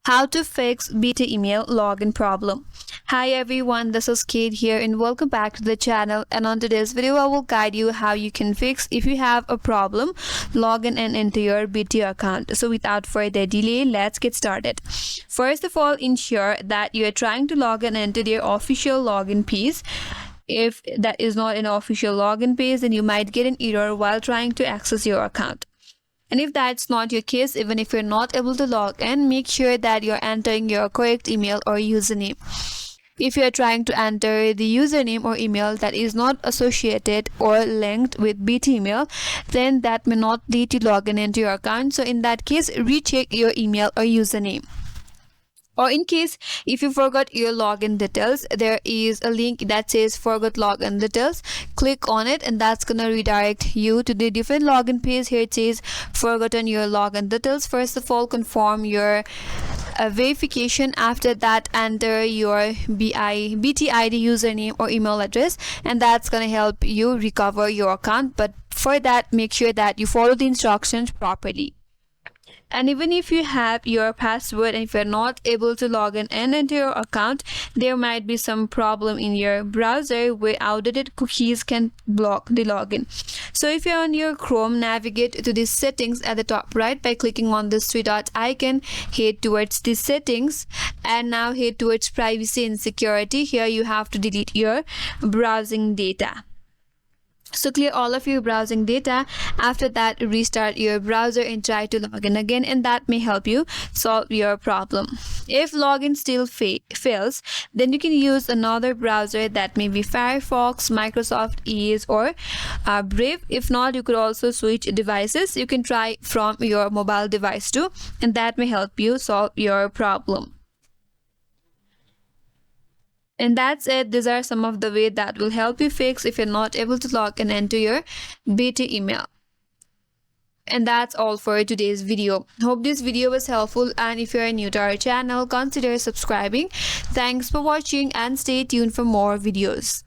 How to fix BT email login problem. Hi everyone, this is Kate here and welcome back to the channel, and on today's video I will guide you how you can fix if you have a problem login in into your BT account. So without further delay, let's get started. First of all, ensure that you are trying to log in into your official login page. If that is not an official login page, then you might get an error while trying to access your account. And if that's not your case, even if you're not able to log in, make sure that you're entering your correct email or username. If you're trying to enter the username or email that is not associated or linked with BT email, then that may not lead to login into your account. So in that case, recheck your email or username. Or in case if you forgot your login details, there is a link that says forgot login details. Click on it and that's gonna redirect you to the different login page. Here it says forgotten your login details. First of all, confirm your verification. After that, enter your BT ID username or email address, and that's gonna help you recover your account. But for that, make sure that you follow the instructions properly. And even if you have your password and if you're not able to log in and into your account, there might be some problem in your browser where outdated cookies can block the login. So if you're on your Chrome, navigate to the settings at the top right by clicking on this three dot icon. Head towards the settings and now head towards privacy and security. Here you have to delete your browsing data. So clear all of your browsing data. After that, restart your browser and try to log in again, and that may help you solve your problem. If login still fails, then you can use another browser. That may be Firefox, Microsoft Edge, or Brave. If not, you could also switch devices. You can try from your mobile device too, and that may help you solve your problem. And that's it. These are some of the ways that will help you fix if you're not able to log in into your BT email. And that's all for today's video. Hope this video was helpful, and if you're new to our channel, consider subscribing. Thanks for watching and stay tuned for more videos.